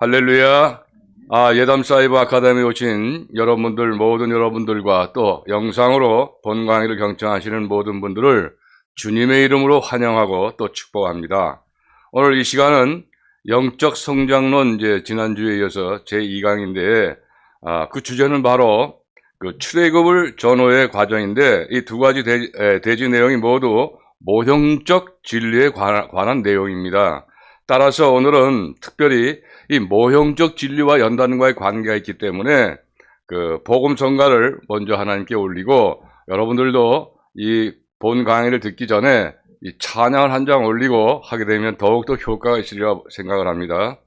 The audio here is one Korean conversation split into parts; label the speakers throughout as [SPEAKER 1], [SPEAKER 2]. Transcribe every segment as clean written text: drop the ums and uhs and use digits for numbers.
[SPEAKER 1] 할렐루야. 예담사이버 아카데미에 오신 모든 여러분들과 또 영상으로 본 강의를 경청하시는 모든 분들을 주님의 이름으로 환영하고 또 축복합니다. 오늘 이 시간은 영적 성장론, 지난주에 이어서 제2강인데, 그 주제는 바로 그 출애굽을 전후의 과정인데, 이 두 가지 대지 내용이 모두 모형적 진리에 관한 내용입니다. 따라서 오늘은 특별히 이 모형적 진리와 연단과의 관계가 있기 때문에 그 복음 성가를 먼저 하나님께 올리고, 여러분들도 이 본 강의를 듣기 전에 이 찬양을 한 장 올리고 하게 되면 더욱더 효과가 있으리라 생각을 합니다.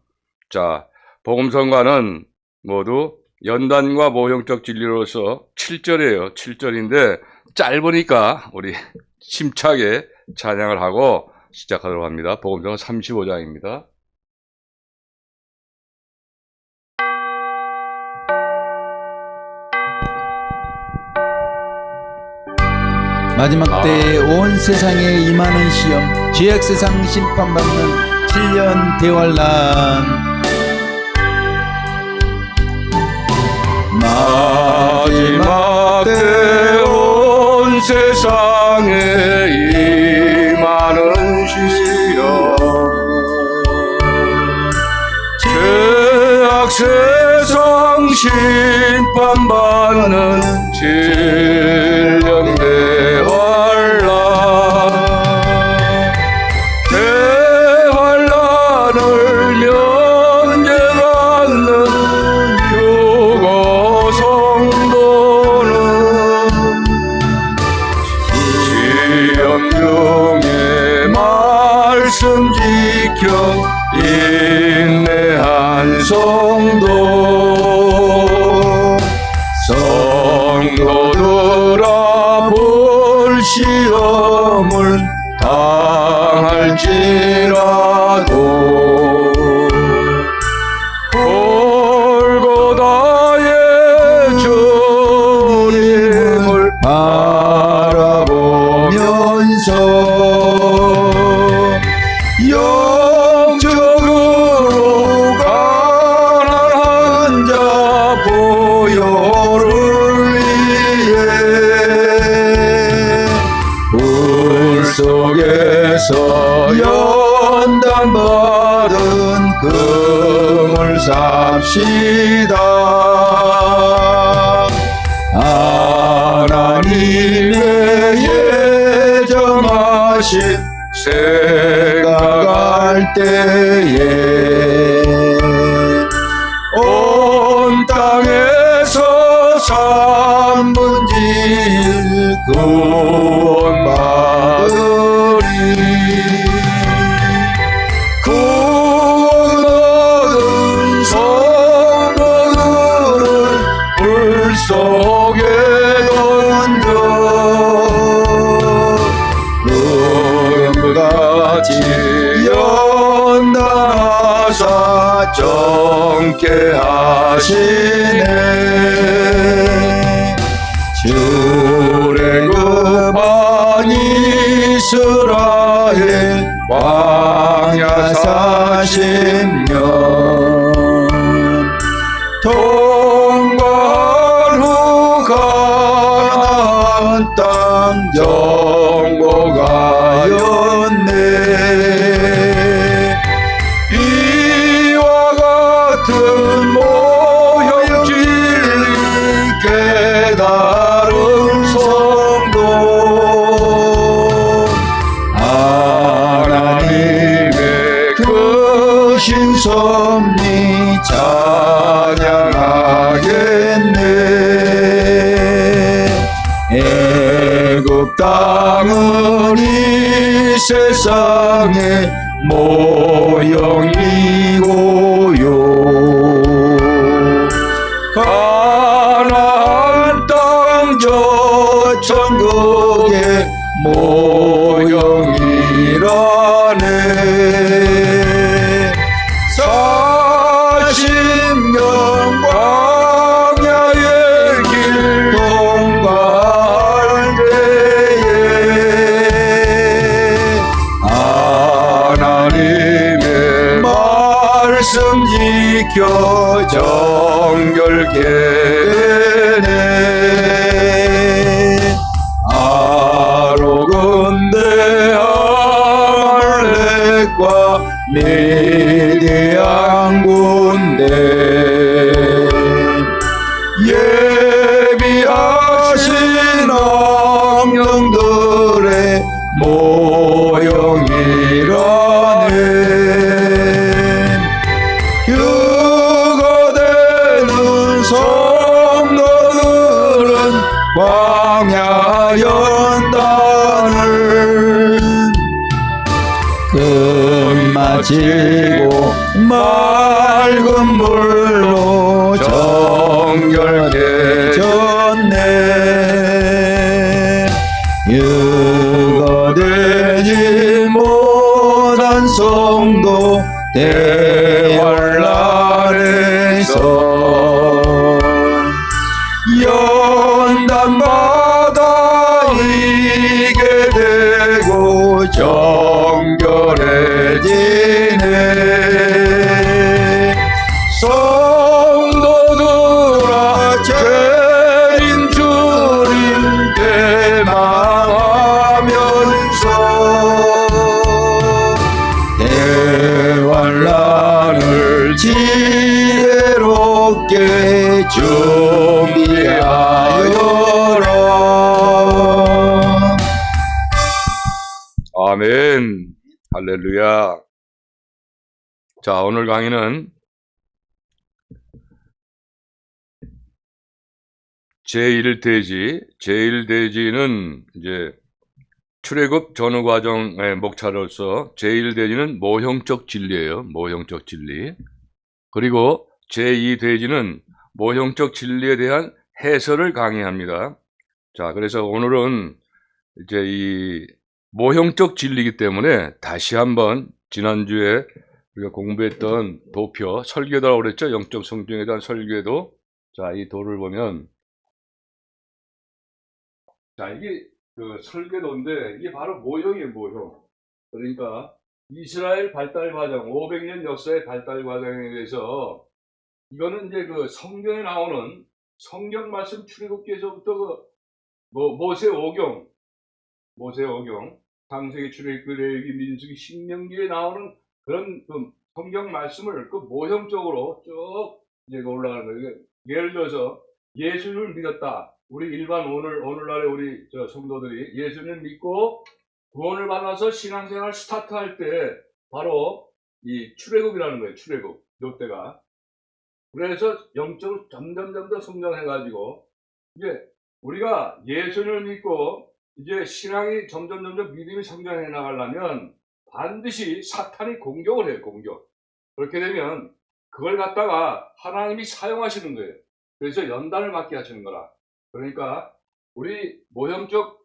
[SPEAKER 1] 자, 복음 성가는 모두 연단과 모형적 진리로서 7절이에요. 7절인데 짧으니까 우리 침착에 찬양을 하고 시작하도록 합니다. 복음 성가 35장입니다.
[SPEAKER 2] 마지막 때에 온 세상에 임하는 시험, 죄악 세상 심판받는 7년 대환란.
[SPEAKER 1] 마지막 때 온 세상에 임하는 시험, 죄악 세상 심판받는 7년 대환란을 면제받는 휴거 성도는 시험 중에 말씀 지켜 인내한 성도, 성도들아 볼 시험을 당할지라도 골고다의 주님을 바라보면서 영적으로 가난한 자 보혈을 위해 불 속에서 연단받은 금을 삽시다. 하나님의 예정하신 생각할 때에 온 땅에서 3분의 1 구원받으리. 구원받은 성도들을 불 속에 던져 금같이 연단하사 정케 하시네. 출애굽한 이스라엘 광야 40년 통과한 후 가나안 땅 정복하였네. 이와 같은 모형 진리 깨달은 성도, 하나님의 크신 섭리 찬양하겠네. 애굽 땅은 이 세상의 모형이고요, 가나안 땅 저 천국의 모형이라네. 40년 광야의 길 통과할 때에 하나님의 말 말씀 지켜 정결케 되네. 아로건대 아말렉과 미디안 군대 예비하신 왕령들의 모형이라네. 휴거되는 성도들은 광야 연단을 끝마치고 맑은 물로 정결해졌네. 유거되지 못한 성도 대환란에서 연단받아 이게 되고 정결해지네. 성도들아 죄인 주님 대망하면서 대환란을 지혜롭게 준비하여라. 아멘. 할렐루야. 자, 오늘 강의는 제1대지는 이제 출애굽 전후 과정의 목차로서 제1대지는 모형적 진리예요. 모형적 진리. 그리고 제2대지는 모형적 진리에 대한 해설을 강의합니다. 자, 그래서 오늘은 이제 이 모형적 진리이기 때문에 다시 한번 지난주에 우리가 공부했던 도표, 설계도라고 그랬죠. 영적 성경에 대한 설계도. 자, 이 도를 보면, 자, 이게 그 설계도인데 이게 바로 모형이에요, 모형. 그러니까 이스라엘 발달 과정, 500년 역사의 발달 과정에 대해서 이거는 이제 그 성경에 나오는 성경 말씀 출애굽기에서부터 그 모세오경, 창세기, 출애굽기, 레위기, 민수기, 신명기에 나오는 그런 그 성경 말씀을 그 모형적으로 쭉 이제 올라가는 거예요. 예를 들어서 예수를 믿었다. 우리 일반 오늘날의 우리 성도들이 예수를 믿고 구원을 받아서 신앙생활 스타트할 때 바로 이 출애굽이라는 거예요. 출애굽. 요때가. 그래서 영적으로 점점 성장해가지고 이제 우리가 예수를 믿고 이제 신앙이 점점 믿음이 성장해 나가려면 반드시 사탄이 공격을 해요. 공격. 그렇게 되면 그걸 갖다가 하나님이 사용하시는 거예요. 그래서 연단을 받게 하시는 거라. 그러니까 우리 모형적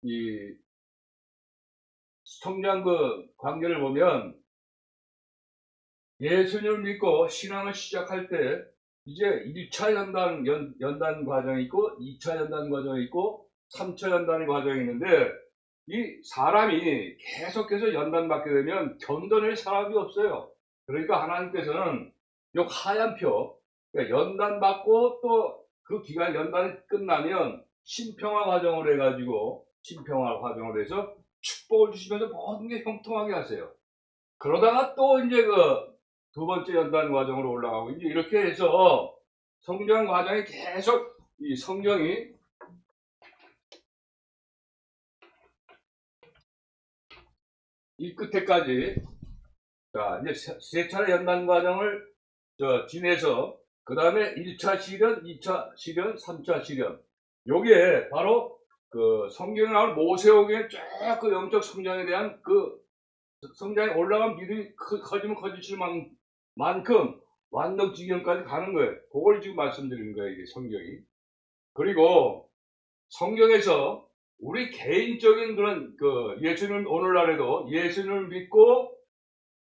[SPEAKER 1] 이 성장 관계를 보면 예수님을 믿고 신앙을 시작할 때 이제 1차 연단 과정이 있고 2차 연단 과정이 있고 3차 연단 과정이 있는데 이 사람이 계속해서 연단받게 되면 견뎌낼 사람이 없어요. 그러니까 하나님께서는 요 하얀 표, 그러니까 연단받고 또 그 기간 연단이 끝나면 신평화 과정을 해가지고 해서 축복을 주시면서 모든 게 형통하게 하세요. 그러다가 또 이제 두 번째 연단 과정으로 올라가고 이제 이렇게 해서 성장 과정이 계속 이 성경이 이 끝에까지 자 이제 세 차례 연단 과정을 지내서 그 다음에 1차 시련, 2차 시련, 3차 시련. 요게 바로 성경에 나올 모세오경의 쭉 그 영적 성장에 대한 성장에 올라간 믿음이 커지면 커지실 만큼 완벽 지경까지 가는 거예요. 그걸 지금 말씀드리는 거예요, 이게 성경이. 그리고 성경에서 우리 개인적인 그런 예수님 오늘날에도 예수님을 믿고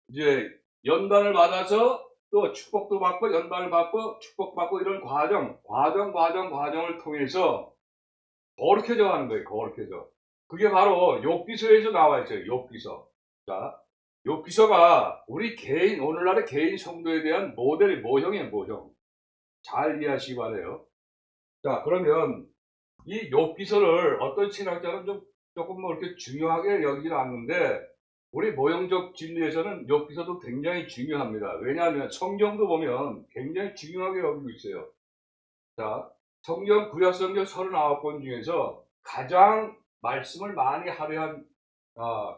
[SPEAKER 1] 이제 연단을 받아서 또 축복도 받고 연단을 받고 축복받고 이런 과정을 통해서 거룩해져 가는 거예요. 거룩해져. 그게 바로 욥기서에서 나와 있어요. 욥기서. 자, 요 비서가 우리 개인, 오늘날의 개인 성도에 대한 모델이 모형이에요, 모형. 잘 이해하시기 바래요. 자, 그러면 이 욥기서를 어떤 신학자는 조금 뭐 이렇게 중요하게 여기지는 않는데, 우리 모형적 진리에서는 욥기서도 굉장히 중요합니다. 왜냐하면 성경도 보면 굉장히 중요하게 여기고 있어요. 자, 성경 구약성경 39권 중에서 가장 말씀을 많이 할애한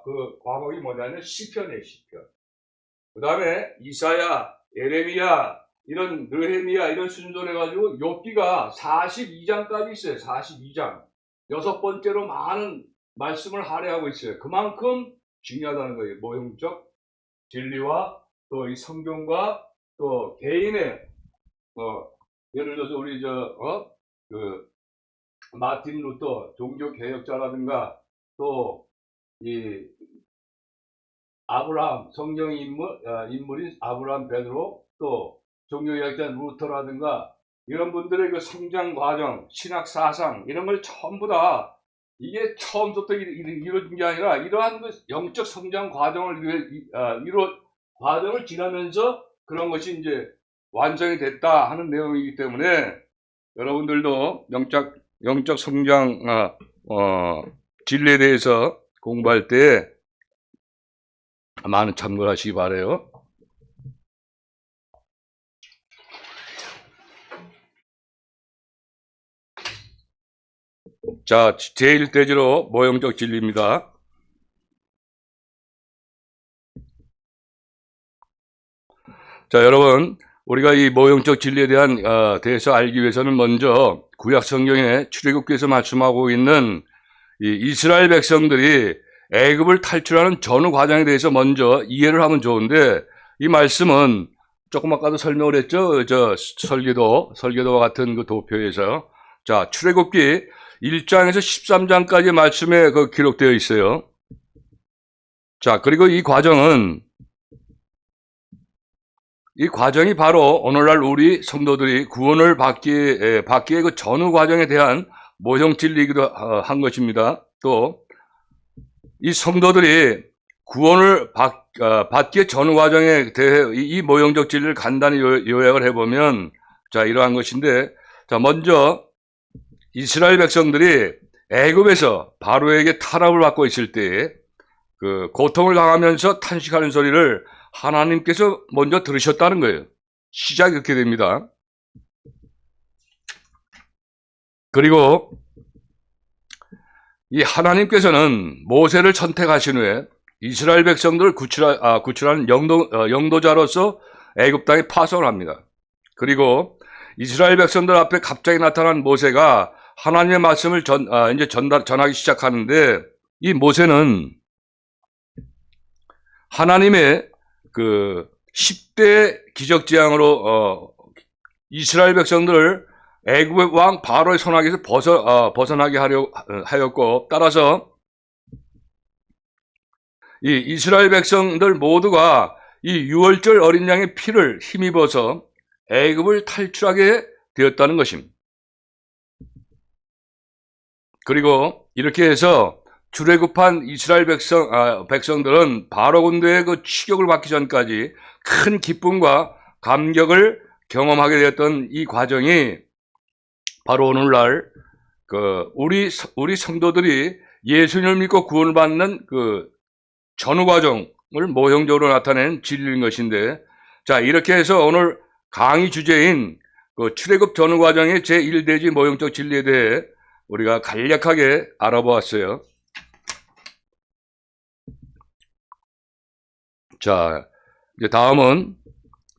[SPEAKER 1] 그 과목이 뭐냐면 시편이에요, 시편. 그 다음에 이사야, 예레미야, 이런 느헤미야 이런 순서로 해가지고 욥기가 42장까지 있어요. 42장. 여섯 번째로 많은 말씀을 할애하고 있어요. 그만큼 중요하다는 거예요. 모형적 진리와 또 이 성경과 또 개인의 예를 들어서 우리 그 마틴 루터 종교 개혁자라든가 또 이 아브라함 성경 인물인 아브라함 베드로 또 종교개혁자 루터라든가 이런 분들의 그 성장 과정, 신학 사상 이런 걸 전부 다 이게 처음부터 이루어진 게 아니라 이러한 그 영적 성장 과정을 지나면서 그런 것이 이제 완성이 됐다 하는 내용이기 때문에 여러분들도 영적 성장 진리에 대해서 공부할 때 많은 참고를 하시기 바라요. 자, 제1대지로 모형적 진리입니다. 자, 여러분, 우리가 이 모형적 진리에 대해서 알기 위해서는 먼저 구약 성경에 출애굽기에서 말씀하고 있는 이 이스라엘 백성들이 애굽을 탈출하는 전후 과정에 대해서 먼저 이해를 하면 좋은데, 이 말씀은 조금 아까도 설명을 했죠. 설계도와 같은 그 도표에서. 자, 출애굽기 1장에서 13장까지 말씀에 기록되어 있어요. 자, 그리고 이 과정이 바로 오늘날 우리 성도들이 구원을 받기에 그 전후 과정에 대한 모형 진리이기도 한 것입니다. 또 이 성도들이 구원을 받기에 전후 과정에 대해 이 모형적 진리를 간단히 요약을 해보면, 자, 이러한 것인데, 자, 먼저 이스라엘 백성들이 애굽에서 바로에게 탄압을 받고 있을 때 그 고통을 당하면서 탄식하는 소리를 하나님께서 먼저 들으셨다는 거예요. 시작이 그렇게 됩니다. 그리고 하나님께서는 모세를 선택하신 후에 이스라엘 백성들을 구출하는 영도자로서 애굽 땅에 파송을 합니다. 그리고 이스라엘 백성들 앞에 갑자기 나타난 모세가 하나님의 말씀을 전하기 시작하는데, 이 모세는 하나님의 그 10대 기적재앙으로 이스라엘 백성들을 애굽의 왕 바로의 손아귀에서 벗어나게 하였고, 따라서 이 이스라엘 백성들 모두가 이 유월절 어린 양의 피를 힘입어서 애굽을 탈출하게 되었다는 것입니다. 그리고 이렇게 해서 출애굽한 이스라엘 백성들은 바로 군대의 그 추격을 받기 전까지 큰 기쁨과 감격을 경험하게 되었던 이 과정이 바로 오늘날 우리 성도들이 예수님을 믿고 구원을 받는 그 전후 과정을 모형적으로 나타낸 진리인 것인데, 자, 이렇게 해서 오늘 강의 주제인 그 출애굽 전후 과정의 제1대지 모형적 진리에 대해 우리가 간략하게 알아보았어요. 자, 이제 다음은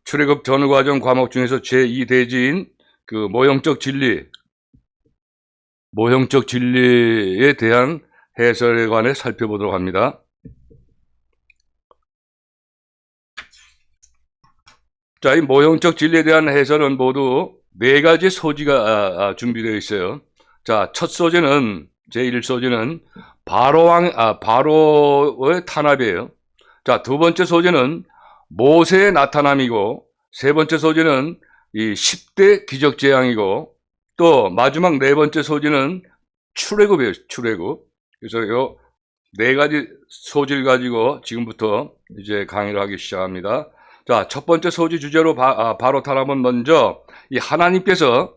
[SPEAKER 1] 출애굽 전후 과정 과목 중에서 제2대지인 그 모형적 진리에 대한 해설에 관해 살펴보도록 합니다. 자, 이 모형적 진리에 대한 해설은 모두 4가지 소지가 준비되어 있어요. 자, 첫 소지는, 제1소지는 바로의 탄압이에요. 자, 두 번째 소지는 모세의 나타남이고, 세 번째 소지는 이 10대 기적재앙이고, 또 마지막 네 번째 소지는 출애굽이에요, 출애굽. 그래서 네 가지 소지를 가지고 지금부터 이제 강의를 하기 시작합니다. 자, 첫 번째 소지 주제로 바로 타라면 먼저 이 하나님께서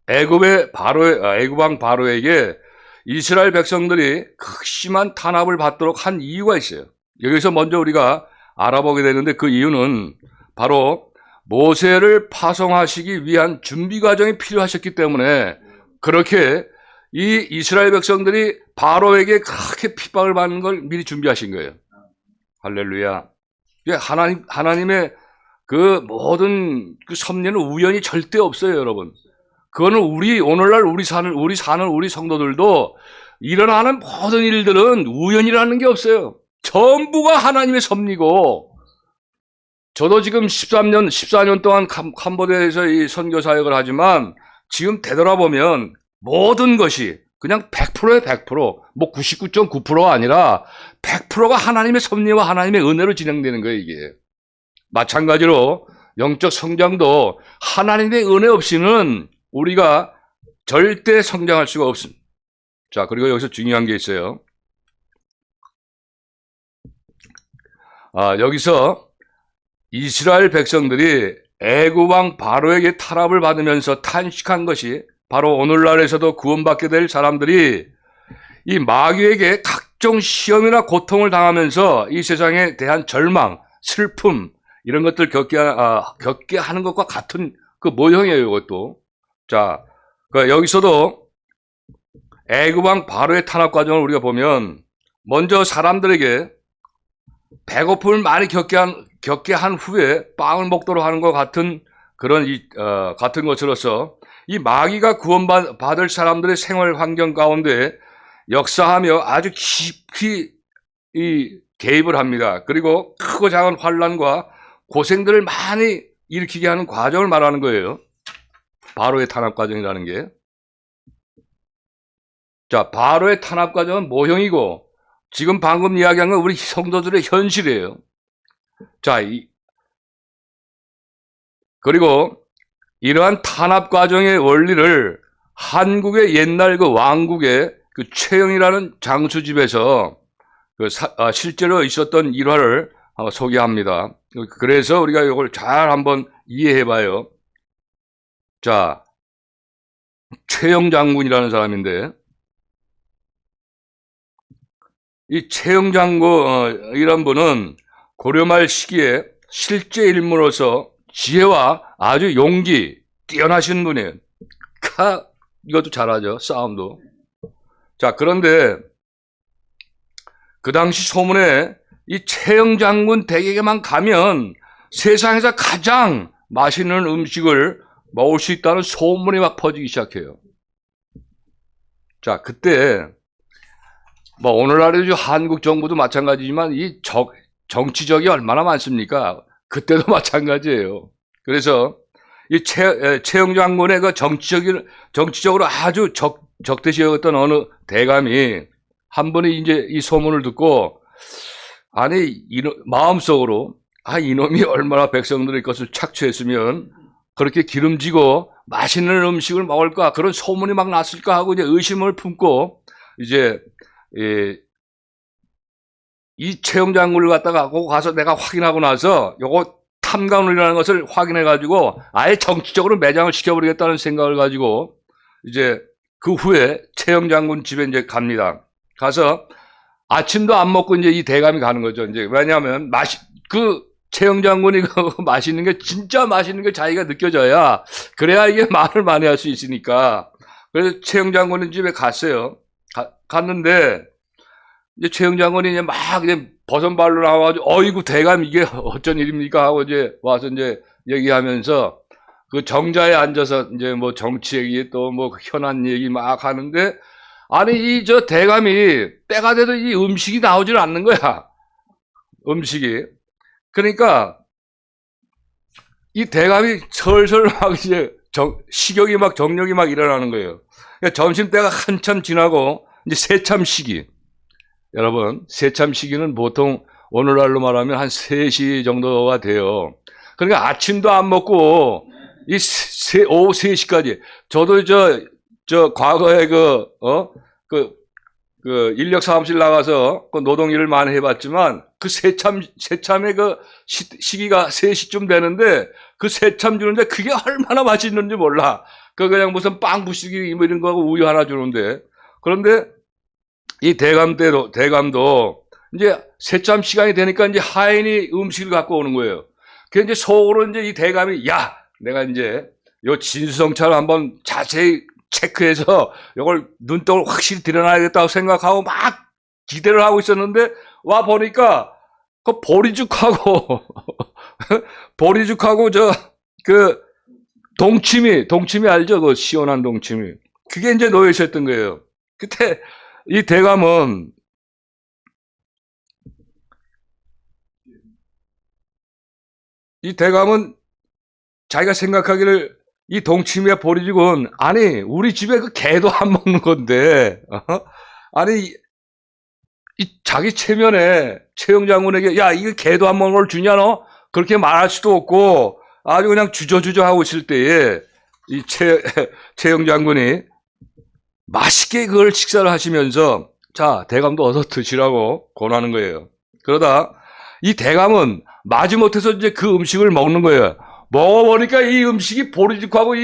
[SPEAKER 1] 애굽왕 바로에게 이스라엘 백성들이 극심한 탄압을 받도록 한 이유가 있어요. 여기서 먼저 우리가 알아보게 되는데 그 이유는 바로 모세를 파송하시기 위한 준비 과정이 필요하셨기 때문에 그렇게 이 이스라엘 백성들이 바로에게 그렇게 핍박을 받는 걸 미리 준비하신 거예요. 할렐루야. 하나님의 그 모든 그 섭리는 우연이 절대 없어요, 여러분. 그거는 오늘날 우리 사는 우리 성도들도 일어나는 모든 일들은 우연이라는 게 없어요. 전부가 하나님의 섭리고, 저도 지금 14년 동안 캄보디아에서 이 선교 사역을 하지만 지금 되돌아보면 모든 것이 그냥 100%에 100%, 뭐 99.9%가 아니라 100%가 하나님의 섭리와 하나님의 은혜로 진행되는 거예요, 이게. 마찬가지로 영적 성장도 하나님의 은혜 없이는 우리가 절대 성장할 수가 없습니다. 자, 그리고 여기서 중요한 게 있어요. 여기서 이스라엘 백성들이 애굽왕 바로에게 탄압을 받으면서 탄식한 것이 바로 오늘날에서도 구원받게 될 사람들이 이 마귀에게 각종 시험이나 고통을 당하면서 이 세상에 대한 절망, 슬픔 이런 것들 겪게 하는 것과 같은 그 모형이에요, 이것도. 자, 여기서도 애굽왕 바로의 탄압 과정을 우리가 보면 먼저 사람들에게 배고픔을 많이 겪게 한 후에 빵을 먹도록 하는 것 같은 그런 같은 것으로서 이 마귀가 구원받을 사람들의 생활 환경 가운데 역사하며 아주 깊이 개입을 합니다. 그리고 크고 작은 환난과 고생들을 많이 일으키게 하는 과정을 말하는 거예요. 바로의 탄압 과정이라는 게. 자, 바로의 탄압 과정은 모형이고 지금 방금 이야기한 건 우리 성도들의 현실이에요. 자, 그리고 이러한 탄압 과정의 원리를 한국의 옛날 그 왕국의 그 최영이라는 장수집에서 실제로 있었던 일화를 소개합니다. 그래서 우리가 이걸 잘 한번 이해해 봐요. 자, 최영 장군이라는 사람인데, 이 최영 장군, 이런 분은 고려말 시기에 실제 인물로서 지혜와 아주 용기, 뛰어나신 분이에요. 이것도 잘하죠, 싸움도. 자, 그런데 그 당시 소문에 이 최영 장군 댁에게만 가면 세상에서 가장 맛있는 음식을 먹을 수 있다는 소문이 막 퍼지기 시작해요. 자, 그때 뭐 오늘날의 한국 정부도 마찬가지지만 이 정치적이 얼마나 많습니까? 그때도 마찬가지예요. 그래서 이 최영 장군의 그 정치적으로 아주 적대시 여겼던 어느 대감이 한 번이 이제 이 소문을 듣고 아니 마음속으로 이놈이 얼마나 백성들의 것을 착취했으면 그렇게 기름지고 맛있는 음식을 먹을까 그런 소문이 막 났을까 하고 이제 의심을 품고 이제 이 최영 장군을 갖다가 거기 가서 내가 확인하고 나서 요거 탐관울이라는 것을 확인해 가지고 아예 정치적으로 매장을 시켜버리겠다는 생각을 가지고 이제 그 후에 최영 장군 집에 이제 갑니다. 가서 아침도 안 먹고 이제 이 대감이 가는 거죠. 이제 왜냐하면 최영 장군이 그 맛있는 게 진짜 맛있는 게 자기가 느껴져야 그래야 이게 말을 많이 할 수 있으니까. 그래서 최영 장군의 집에 갔어요. 갔는데 이제 최영 장군이 이제 막 이제 버선발로 나와가지고 어이구 대감 이게 어쩐 일입니까 하고 이제 와서 이제 얘기하면서 그 정자에 앉아서 이제 뭐 정치 얘기 또 뭐 현안 얘기 막 하는데 아니 저 대감이 때가 돼도 이 음식이 나오질 않는 거야. 음식이. 그러니까 이 대감이 설설 막 이제 식욕이 막 정력이 막 일어나는 거예요. 그러니까 점심 때가 한참 지나고 이제 새참 시기. 여러분, 새참 시기는 보통 오늘날로 말하면 한 3시 정도가 돼요. 그러니까 아침도 안 먹고 오후 3시까지. 저도 저 과거에 그 인력 사무실 나가서 그 노동일을 많이 해봤지만 그 새참의 그 시기가 3시쯤 되는데 그 새참 주는데 그게 얼마나 맛있는지 몰라. 그냥 무슨 빵 부시기 뭐 이런 거하고 우유 하나 주는데, 그런데 이 대감도 이제 새참 시간이 되니까 이제 하인이 음식을 갖고 오는 거예요. 그 이제 속으로 이제 이 대감이, 야, 내가 이제 요 진수성찬을 한번 자세히 체크해서 이걸 눈독을 확실히 드러나야겠다고 생각하고 막 기대를 하고 있었는데, 와 보니까 그 보리죽하고 보리죽하고 그 동치미 알죠? 그 시원한 동치미. 그게 이제 놓여 있었던 거예요. 그때 이 대감은 자기가 생각하기를, 이 동치미와 보리죽은, 아니 우리 집에 그 개도 안 먹는 건데, 아니 자기 체면에 최영 장군에게 야 이거 개도 안 먹는 걸 주냐 너? 그렇게 말할 수도 없고 아주 그냥 주저주저 하고 있을 때에 이 최영 장군이 맛있게 그걸 식사를 하시면서, 자, 대감도 어서 드시라고 권하는 거예요. 그러다 이 대감은 마지못해서 이제 그 음식을 먹는 거예요. 먹어보니까 이 음식이 보리죽하고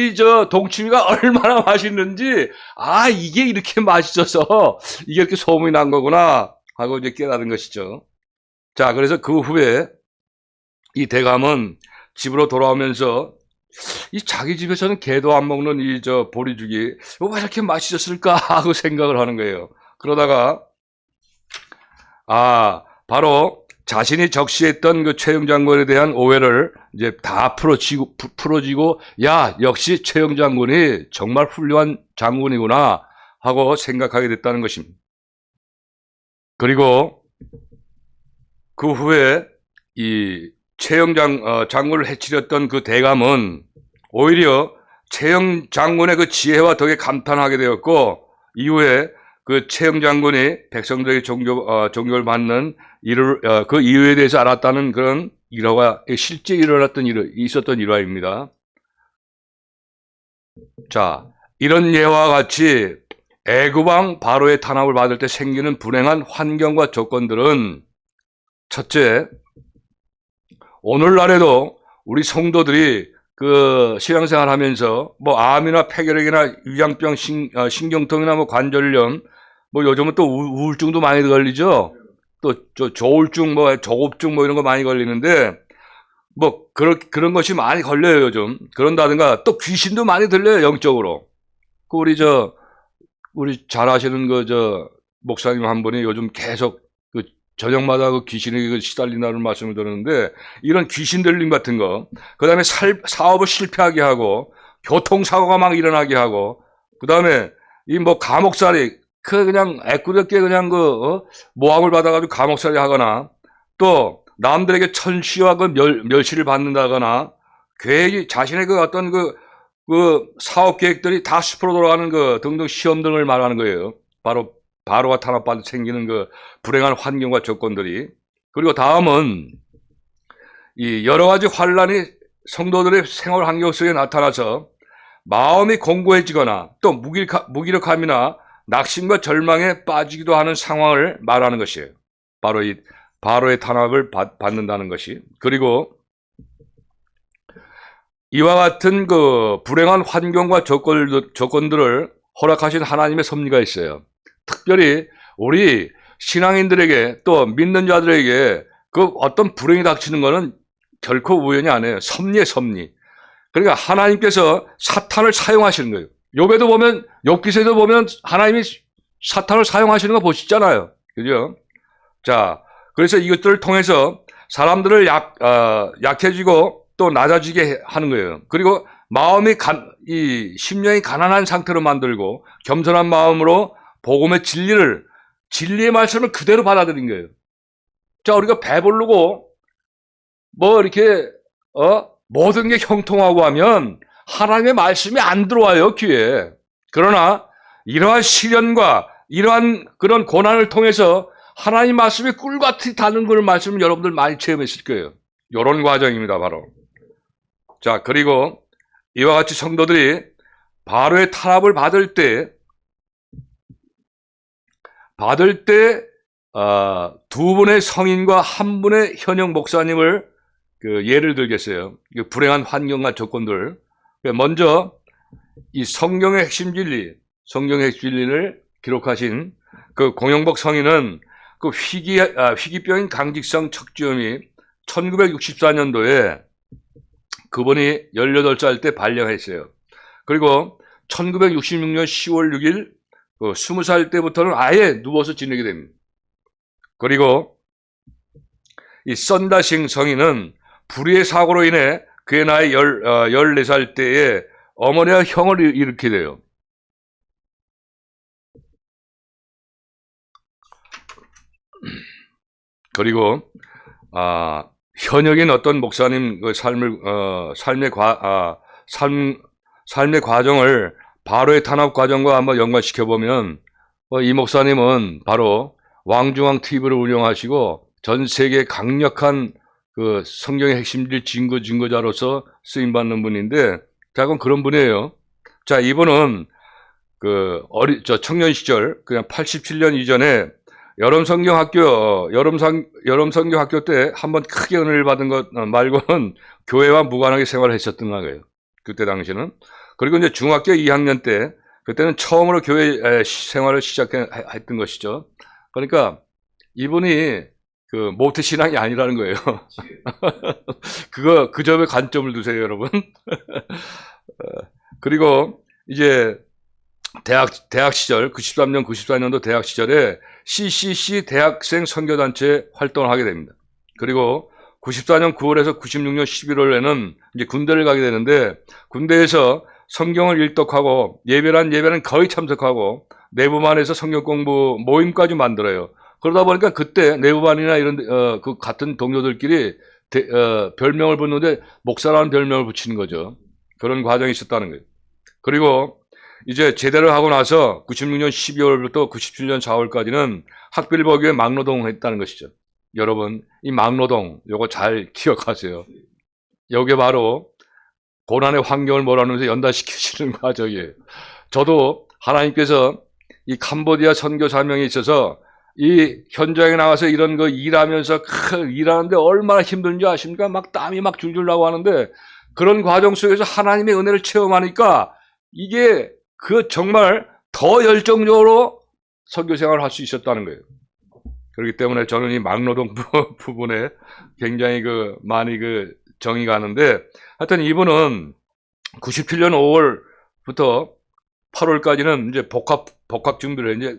[SPEAKER 1] 동치미가 얼마나 맛있는지, 아, 이게 이렇게 맛있어서 이게 이렇게 소문이 난 거구나 하고 이제 깨달은 것이죠. 자, 그래서 그 후에 이 대감은 집으로 돌아오면서 이 자기 집에서는 개도 안 먹는 보리죽이 왜 이렇게 맛있었을까 하고 생각을 하는 거예요. 그러다가 바로 자신이 적시했던 그 최영 장군에 대한 오해를 이제 다 풀어지고, 야, 역시 최영 장군이 정말 훌륭한 장군이구나 하고 생각하게 됐다는 것입니다. 그리고 그 후에 이 최영 장군을 해치렸던 그 대감은 오히려 최영 장군의 그 지혜와 덕에 감탄하게 되었고, 이후에 그 최영 장군이 백성들에게 존경을 받는 그 이유에 대해서 알았다는 그런 일화가 실제 있었던 일화입니다. 자, 이런 예와 같이 애굽왕 바로의 탄압을 받을 때 생기는 불행한 환경과 조건들은, 첫째, 오늘날에도 우리 성도들이 그 신앙생활 하면서 뭐 암이나 폐결핵이나 위장병, 신경통이나 뭐 관절염, 뭐 요즘은 또 우울증도 많이 걸리죠. 또 조울증, 뭐 조급증 뭐 이런 거 많이 걸리는데, 뭐 그런 것이 많이 걸려요 요즘. 그런다든가 또 귀신도 많이 들려요 영적으로. 그 우리 잘 아시는 목사님 한 분이 요즘 계속 그 저녁마다 그 귀신에게 시달린다는 말씀을 들었는데, 이런 귀신 들림 같은 거, 그 다음에 사업을 실패하게 하고, 교통사고가 막 일어나게 하고, 그 다음에 이 뭐 감옥살이, 그냥 애꾸렵게 그냥 모함을 받아가지고 감옥살이 하거나, 또 남들에게 천시와 그 멸시를 받는다거나, 자신의 그 어떤 그 사업 계획들이 다 수포로 돌아가는 등등 시험 등을 말하는 거예요. 바로가 탄압받아 생기는 그 불행한 환경과 조건들이. 그리고 다음은 이 여러 가지 환란이 성도들의 생활 환경 속에 나타나서 마음이 공고해지거나 또 무기력함이나 낙심과 절망에 빠지기도 하는 상황을 말하는 것이에요. 바로의 탄압을 받는다는 것이. 그리고 이와 같은 그 불행한 환경과 조건들을 허락하신 하나님의 섭리가 있어요. 특별히 우리 신앙인들에게 또 믿는 자들에게 그 어떤 불행이 닥치는 것은 결코 우연이 아니에요. 섭리의 섭리. 그러니까 하나님께서 사탄을 사용하시는 거예요. 욥기서에도 보면 하나님이 사탄을 사용하시는 거 보시잖아요. 그죠? 자, 그래서 이것들을 통해서 사람들을 약해지고 또 낮아지게 하는 거예요. 그리고 심령이 가난한 상태로 만들고 겸손한 마음으로 복음의 진리의 말씀을 그대로 받아들인 거예요. 자, 우리가 배부르고 뭐 이렇게 모든 게 형통하고 하면 하나님의 말씀이 안 들어와요, 귀에. 그러나 이러한 시련과 이러한 그런 고난을 통해서 하나님 말씀이 꿀같이 다는 그런 말씀을 여러분들 많이 체험했을 거예요. 이런 과정입니다, 바로. 자, 그리고 이와 같이 성도들이 바로의 탄압을 받을 때 받을 때 두 분의 성인과 한 분의 현역 목사님을 예를 들겠어요. 불행한 환경과 조건들. 먼저 이 성경의 핵심 진리를 기록하신 그 공영복 성인은 그 희귀병인 강직성 척추염이 1964년도에 그분이 18살 때 발령했어요. 그리고 1966년 10월 6일 20살 때부터는 아예 누워서 지내게 됩니다. 그리고 이 썬다싱 성인은 불의의 사고로 인해 그의 나이 14살 때에 어머니와 형을 잃게 돼요. 그리고 현역인 어떤 목사님 그 삶의 과정을 바로의 탄압 과정과 한번 연관시켜 보면 이 목사님은 바로 왕중왕 TV를 운영하시고 전 세계 강력한 그 성경의 핵심질 증거자로서 쓰임 받는 분인데, 자, 그런 분이에요. 자, 이분은 청년 시절 그냥 87년 이전에 여름 성경 학교 때 한번 크게 은혜를 받은 것 말고는 교회와 무관하게 생활을 했었던 거예요. 그때 당시는. 그리고 이제 중학교 2학년 때, 그때는 처음으로 교회 생활을 시작했던 것이죠. 그러니까 이분이 모태 신앙이 아니라는 거예요. 그 점에 관점을 두세요, 여러분. 그리고 이제 대학 시절, 93년, 94년도 대학 시절에 CCC 대학생 선교단체 활동을 하게 됩니다. 그리고 94년 9월에서 96년 11월에는 이제 군대를 가게 되는데, 군대에서 성경을 일독하고 예배는 거의 참석하고 내부반에서 성경 공부 모임까지 만들어요. 그러다 보니까 그때 내부반이나 이런 그 같은 동료들끼리 별명을 붙는데 목사라는 별명을 붙이는 거죠. 그런 과정이 있었다는 거예요. 그리고 이제 제대를 하고 나서 96년 12월부터 97년 4월까지는 학빌버그에 막노동을 했다는 것이죠. 여러분, 이 막노동 요거 잘 기억하세요. 여기 바로 고난의 환경을 몰아넣으면서 연단시키시는 과정이에요. 저도 하나님께서 이 캄보디아 선교 사명에 있어서 이 현장에 나가서 이런 거 일하면서 일하는데 얼마나 힘든지 아십니까? 막 땀이 막 줄줄 나고 하는데, 그런 과정 속에서 하나님의 은혜를 체험하니까 이게 정말 더 열정적으로 선교 생활을 할 수 있었다는 거예요. 그렇기 때문에 저는 이 막노동 부분에 굉장히 많이 정이 가는데, 하여튼 이분은 97년 5월부터 8월까지는 이제 복학 준비를 이제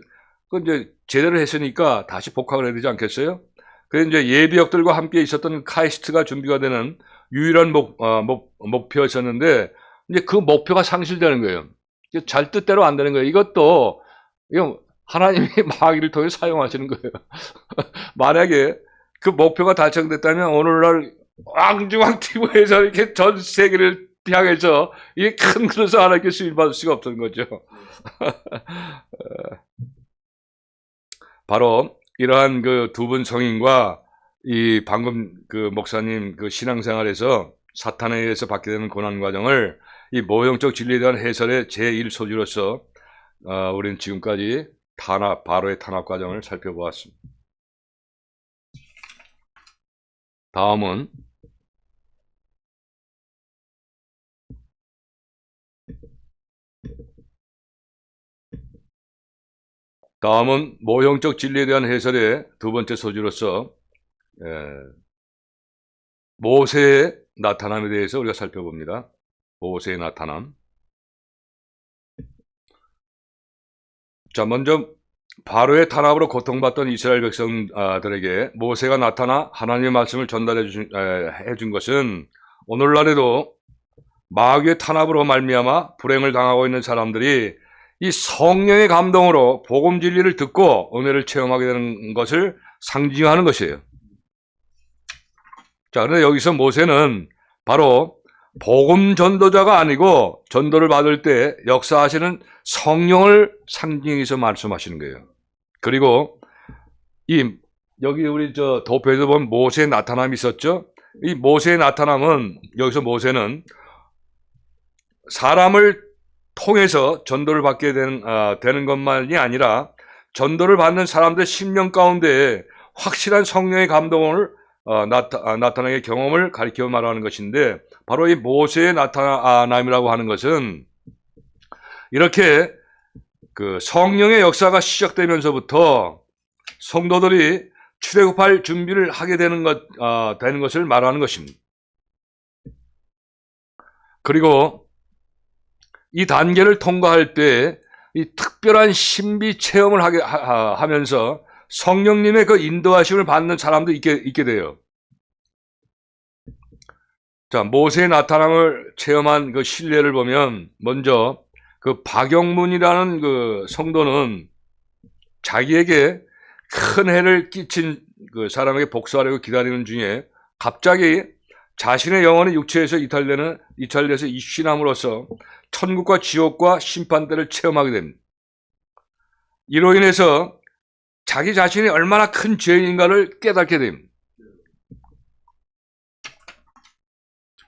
[SPEAKER 1] 제대로 했으니까 다시 복학을 해야 되지 않겠어요? 그래서 이제 예비역들과 함께 있었던 카이스트가 준비가 되는 유일한 목표였었는데, 이제 그 목표가 상실되는 거예요. 잘 뜻대로 안 되는 거예요. 이거 하나님이 마귀를 통해 사용하시는 거예요. 만약에 그 목표가 달성됐다면 오늘날 왕중왕 TV에서 이렇게 전 세계를 향해서 이게 큰 그릇을 하나님께 수임받을 수가 없던 거죠. 바로 이러한 두 분 성인과 이 방금 목사님 신앙생활에서 사탄에 의해서 받게 되는 고난 과정을 이 모형적 진리에 대한 해설의 제1소지로서 우리는 지금까지 바로의 탄압 과정을 살펴보았습니다. 다음은 모형적 진리에 대한 해설의 두 번째 소지로서 모세의 나타남에 대해서 우리가 살펴봅니다. 모세의 나타남. 자, 먼저 바로의 탄압으로 고통받던 이스라엘 백성들에게 모세가 나타나 하나님의 말씀을 전달해 준 것은 오늘날에도 마귀의 탄압으로 말미암아 불행을 당하고 있는 사람들이 이 성령의 감동으로 복음 진리를 듣고 은혜를 체험하게 되는 것을 상징하는 것이에요. 자, 그런데 여기서 모세는 바로 복음 전도자가 아니고 전도를 받을 때 역사하시는 성령을 상징해서 말씀하시는 거예요. 그리고 여기 우리 도표에서 보면 모세의 나타남이 있었죠. 이 모세의 나타남은, 여기서 모세는 사람을 통해서 전도를 받게 되는 것만이 아니라 전도를 받는 사람들의 심령 가운데 확실한 성령의 감동을 나타나게 경험을 가리켜 말하는 것인데, 바로 이 모세의 나타남이라고 하는 것은 이렇게 그 성령의 역사가 시작되면서부터 성도들이 출애굽할 준비를 하게 되는 것을 말하는 것입니다. 그리고 이 단계를 통과할 때 이 특별한 신비 체험을 하면서 성령님의 그 인도하심을 받는 사람도 있게 돼요. 자, 모세의 나타남을 체험한 그 신뢰를 보면, 먼저 그 박영문이라는 그 성도는 자기에게 큰 해를 끼친 그 사람에게 복수하려고 기다리는 중에 갑자기 자신의 영혼이 육체에서 이탈돼서 입신함으로써 천국과 지옥과 심판대를 체험하게 됩니다. 이로 인해서 자기 자신이 얼마나 큰 죄인인가를 깨닫게 됩니다.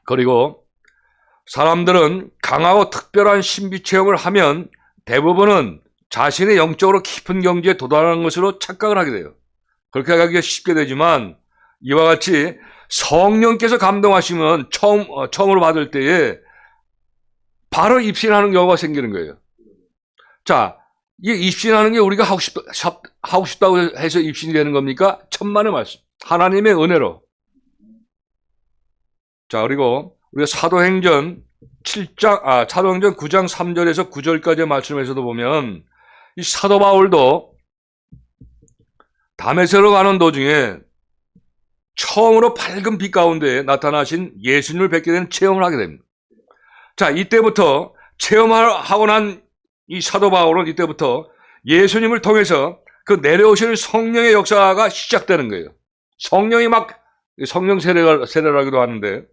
[SPEAKER 1] 그리고 사람들은 강하고 특별한 신비 체험을 하면 대부분은 자신의 영적으로 깊은 경지에 도달하는 것으로 착각을 하게 돼요. 그렇게 하기가 쉽게 되지만, 이와 같이 성령께서 감동하시면 처음으로 받을 때에 바로 입신하는 경우가 생기는 거예요. 자, 이 입신하는 게 우리가 하고 싶다고 해서 입신이 되는 겁니까? 천만의 말씀. 하나님의 은혜로. 자, 그리고 우리가 사도행전 9장 3절에서 9절까지의 말씀에서도 보면, 이 사도 바울도 다메섹으로 가는 도중에 처음으로 밝은 빛 가운데 나타나신 예수님을 뵙게 되는 체험을 하게 됩니다. 자, 이때부터 체험하고 난 이 사도 바울은 이때부터 예수님을 통해서 그 내려오시는 성령의 역사가 시작되는 거예요. 성령이 막 성령 세례라기도 하는데,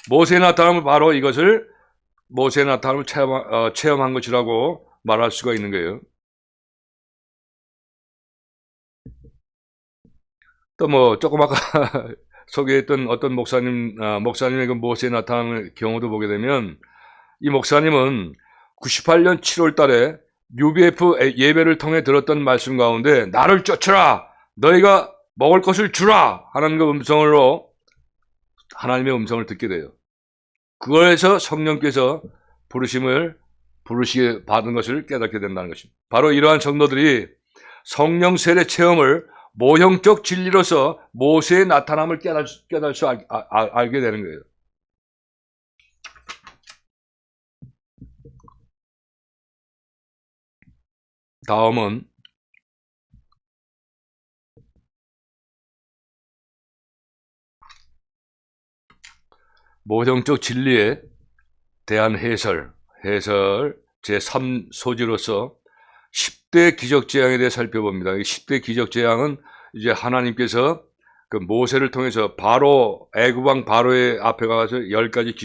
[SPEAKER 1] 모세의 나타남은 바로 이것을 모세의 나타남을 체험한 것이라고 말할 수가 있는 거예요. 또 뭐 조금 아까 소개했던 어떤 목사님의 그 모세의 나타남의 경우도 보게 되면, 이 목사님은 98년 7월 달에 UBF 예배를 통해 들었던 말씀 가운데 나를 쫓으라, 너희가 먹을 것을 주라 하는 그 음성으로 하나님의 음성을 듣게 돼요. 그거에서 성령께서 부르시게 받은 것을 깨닫게 된다는 것입니다. 바로 이러한 성도들이 성령 세례 체험을 모형적 진리로서 모세의 나타남을 알게 되는 거예요. 다음은 모형적 진리에 대한 해설 제3소지로서 10대 기적재앙에 대해 살펴봅니다. 이 10대 기적재앙은 이제 하나님께서 그 모세를 통해서 애굽 왕 바로의 앞에 가서 10가지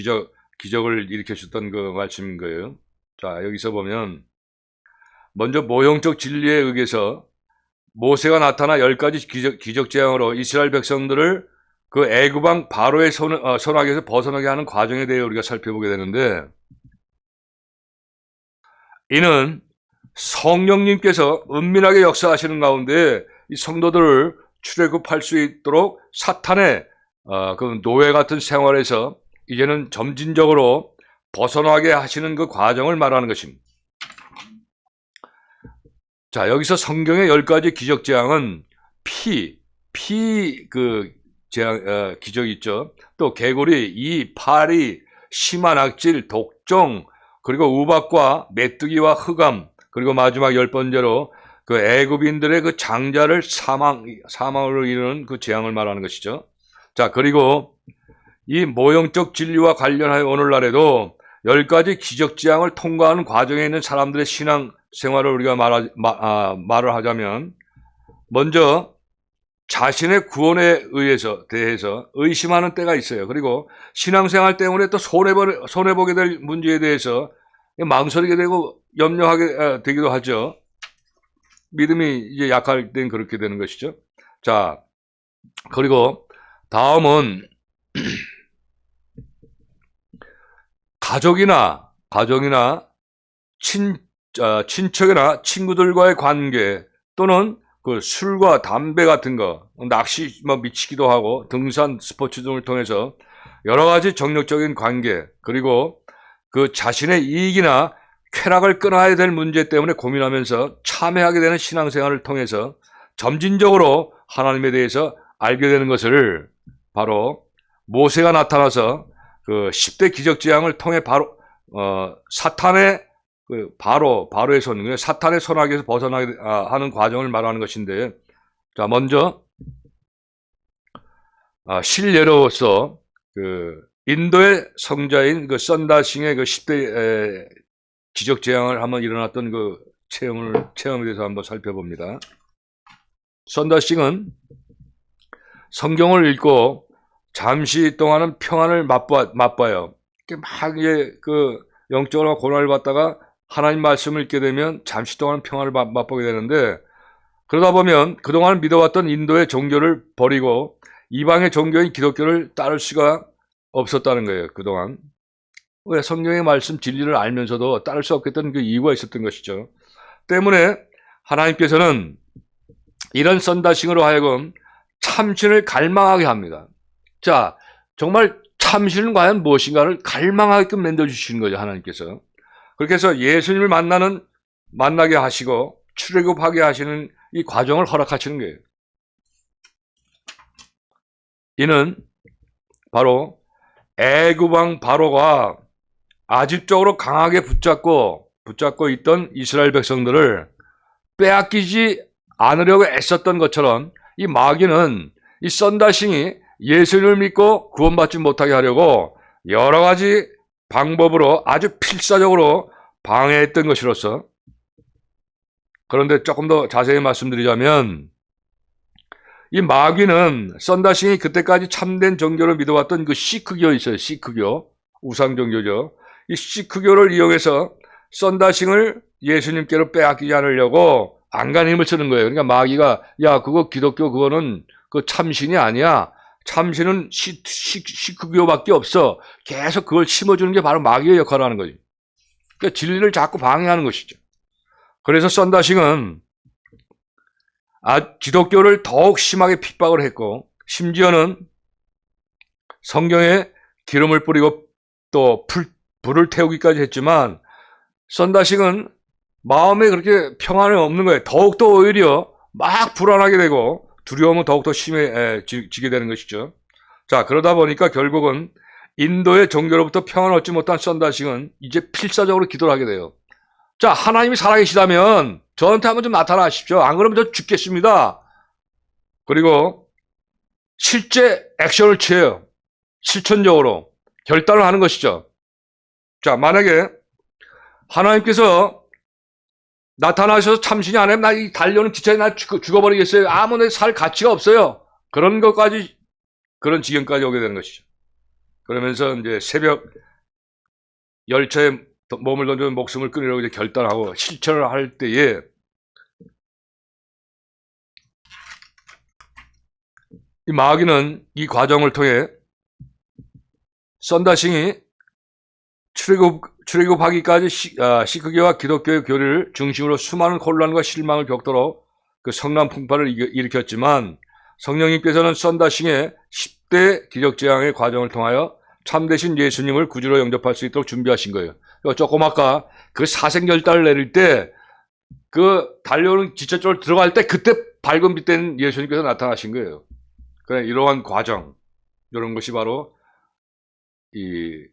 [SPEAKER 1] 기적을 일으키셨던 그 말씀인 거예요. 자, 여기서 보면 먼저 모형적 진리에 의해서 모세가 나타나 10가지 기적재앙으로 이스라엘 백성들을 그 애굽 왕 바로의 손아귀에서 벗어나게 하는 과정에 대해 우리가 살펴보게 되는데, 이는 성령님께서 은밀하게 역사하시는 가운데 이 성도들을 출애굽할 수 있도록 사탄의 그 노예 같은 생활에서 이제는 점진적으로 벗어나게 하시는 그 과정을 말하는 것입니다. 자, 여기서 성경의 10가지 기적재앙은 기적이 있죠. 또 개구리, 파리, 심한 악질, 독종, 그리고 우박과 메뚜기와 흑암, 그리고 마지막 10번째로 그 애굽인들의 그 장자를 사망으로 이르는 그 재앙을 말하는 것이죠. 자, 그리고 이 모형적 진리와 관련하여 오늘날에도 10가지 기적재앙을 통과하는 과정에 있는 사람들의 신앙 생활을 우리가 말을 하자면, 먼저 자신의 구원에 대해서 의심하는 때가 있어요. 그리고 신앙생활 때문에 또 손해보게 될 문제에 대해서 망설이게 되고 염려하게 되기도 하죠. 믿음이 이제 약할 땐 그렇게 되는 것이죠. 자, 그리고 다음은 가족이나 친척이나 친구들과의 관계 또는 그 술과 담배 같은 거, 낚시 뭐 미치기도 하고 등산, 스포츠 등을 통해서 여러 가지 정력적인 관계, 그리고 그 자신의 이익이나 쾌락을 끊어야 될 문제 때문에 고민하면서 참회하게 되는 신앙생활을 통해서 점진적으로 하나님에 대해서 알게 되는 것을 바로 모세가 나타나서 그 10대 기적재앙을 통해 바로 사탄의 바로의 손, 사탄의 손아귀에서 벗어나게 하는 과정을 말하는 것인데, 자, 먼저 실례로서 그 인도의 성자인 그 선다싱의 그 10대 기적재앙을 한번 일어났던 그 체험에 대해서 한번 살펴봅니다. 선다싱은 성경을 읽고 잠시 동안은 평안을 맛봐요. 막 이제 그 영적으로 고난을 받다가 하나님 말씀을 읽게 되면 잠시 동안 평안을 맛보게 되는데, 그러다 보면 그동안 믿어왔던 인도의 종교를 버리고 이방의 종교인 기독교를 따를 수가 없었다는 거예요. 그동안 왜 성경의 말씀 진리를 알면서도 따를 수 없겠던 그 이유가 있었던 것이죠. 때문에 하나님께서는 이런 선다싱으로 하여금 참신을 갈망하게 합니다. 자, 정말 참신은 과연 무엇인가를 갈망하게끔 만들어주시는 거죠, 하나님께서. 그렇게 해서 예수님을 만나게 하시고 출애굽하게 하시는 이 과정을 허락하시는 거예요. 이는 바로 애굽 왕 바로가 아집적으로 강하게 붙잡고 있던 이스라엘 백성들을 빼앗기지 않으려고 애썼던 것처럼, 이 마귀는 이 선다싱이 예수님을 믿고 구원받지 못하게 하려고 여러 가지 방법으로 아주 필사적으로 방해했던 것이로서, 그런데 조금 더 자세히 말씀드리자면, 이 마귀는 선다싱이 그때까지 참된 종교를 믿어왔던 그 시크교 있어요. 시크교, 우상 종교죠. 이 시크교를 이용해서 선다싱을 예수님께로 빼앗기지 않으려고 안간 힘을 쓰는 거예요. 그러니까 마귀가, 야, 그거 기독교 그거는 그 참신이 아니야. 참신은 시크교밖에 없어. 계속 그걸 심어주는 게 바로 마귀의 역할을 하는 거지. 그러니까 진리를 자꾸 방해하는 것이죠. 그래서 선다싱은 기독교를 더욱 심하게 핍박을 했고, 심지어는 성경에 기름을 뿌리고 또 불을 태우기까지 했지만, 선다싱은 마음에 그렇게 평안이 없는 거예요. 더욱더 오히려 막 불안하게 되고 두려움은 더욱더 심해지게 되는 것이죠. 자, 그러다 보니까 결국은 인도의 종교로부터 평안을 얻지 못한 선다싱은 이제 필사적으로 기도를 하게 돼요. 자, 하나님이 살아계시다면 저한테 한번 좀 나타나십시오. 안 그러면 저 죽겠습니다. 그리고 실제 액션을 취해요. 실천적으로 결단을 하는 것이죠. 자, 만약에 하나님께서 나타나셔서 참신이 안 하면 나 이 달려오는 기차에 나 죽어버리겠어요. 아무 내 살 가치가 없어요. 그런 것까지, 그런 지경까지 오게 되는 것이죠. 그러면서 이제 새벽 열차에 몸을 던져 목숨을 끊으려고 이제 결단하고 실천을 할 때에, 이 마귀는 이 과정을 통해 선다싱이 출애굽하기까지 시크교와 기독교의 교리를 중심으로 수많은 혼란과 실망을 겪도록 그 성난 풍파를 일으켰지만, 성령님께서는 선다싱의 10대 기적재앙의 과정을 통하여 참되신 예수님을 구주로 영접할 수 있도록 준비하신 거예요. 조금 아까 그 사생결단을 내릴 때, 그 달려오는 기차 쪽으로 들어갈 때 그때 밝은 빛된 예수님께서 나타나신 거예요. 그래, 이러한 과정, 이런 것이 바로 이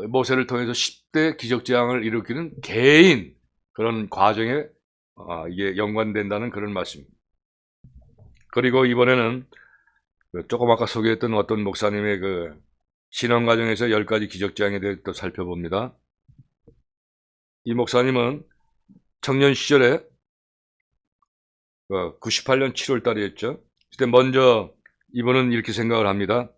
[SPEAKER 1] 모세를 통해서 10대 기적재앙을 일으키는 개인 그런 과정에 이게 연관된다는 그런 말씀입니다. 그리고 이번에는 조금 아까 소개했던 어떤 목사님의 그 신앙 과정에서 10가지 기적재앙에 대해 또 살펴봅니다. 이 목사님은 청년 시절에 98년 7월 달이었죠. 그때 먼저 이분은 이렇게 생각을 합니다.